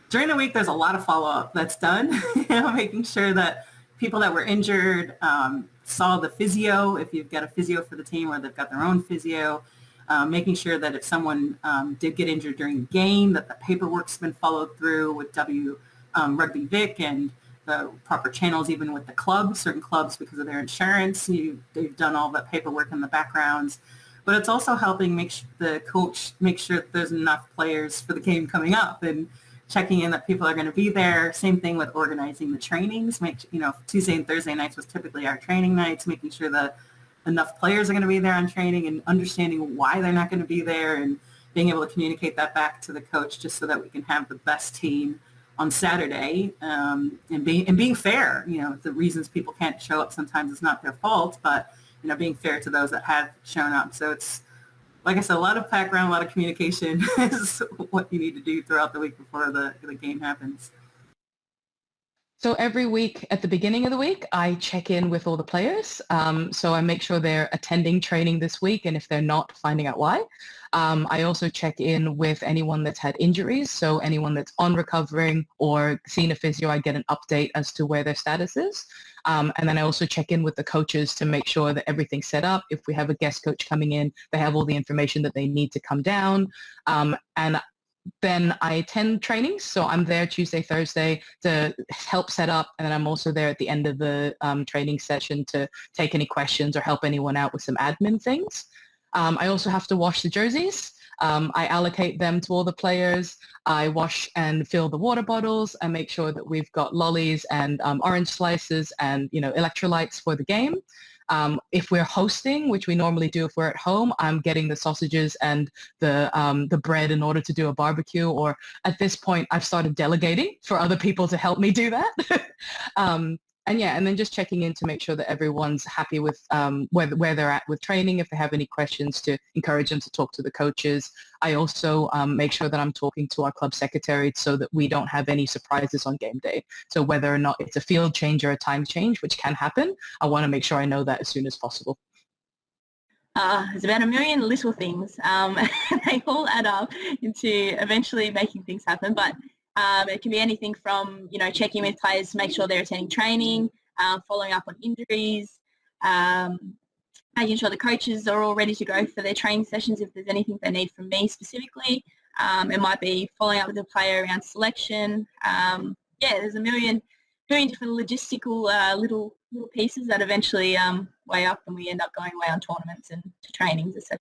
During the week, there's a lot of follow-up that's done, making sure that people that were injured saw the physio, if you've got a physio for the team or they've got their own physio, making sure that if someone did get injured during the game, that the paperwork's been followed through with Rugby Vic and the proper channels, even with the clubs, certain clubs, because of their insurance. They've done all the paperwork in the backgrounds. But it's also helping the coach make sure that there's enough players for the game coming up and checking in that people are going to be there. Same thing with organizing the trainings. Tuesday and Thursday nights was typically our training nights, making sure that enough players are going to be there on training and understanding why they're not going to be there and being able to communicate that back to the coach just so that we can have the best team on Saturday, and being fair. The reasons people can't show up sometimes is not their fault, but being fair to those that have shown up. So it's, like I said, a lot of background, a lot of communication is what you need to do throughout the week before the game happens. So every week at the beginning of the week, I check in with all the players. So I make sure they're attending training this week, and if they're not, finding out why. I also check in with anyone that's had injuries. So anyone that's on recovering or seen a physio, I get an update as to where their status is. And then I also check in with the coaches to make sure that everything's set up. If we have a guest coach coming in, they have all the information that they need to come down. And then I attend trainings. So I'm there Tuesday, Thursday to help set up. And then I'm also there at the end of the training session to take any questions or help anyone out with some admin things. I also have to wash the jerseys. I allocate them to all the players. I wash and fill the water bottles. I make sure that we've got lollies and orange slices and, electrolytes for the game. If we're hosting, which we normally do if we're at home, I'm getting the sausages and the bread in order to do a barbecue. Or at this point, I've started delegating for other people to help me do that. And then just checking in to make sure that everyone's happy with where they're at with training. If they have any questions, to encourage them to talk to the coaches. I also make sure that I'm talking to our club secretary so that we don't have any surprises on game day. So whether or not it's a field change or a time change, which can happen, I want to make sure I know that as soon as possible. There's about a million little things. They all add up into eventually making things happen. But it can be anything from, checking with players to make sure they're attending training, following up on injuries, making sure the coaches are all ready to go for their training sessions if there's anything they need from me specifically. It might be following up with the player around selection. There's a million different logistical little pieces that eventually weigh up, and we end up going away on tournaments and to trainings, etc.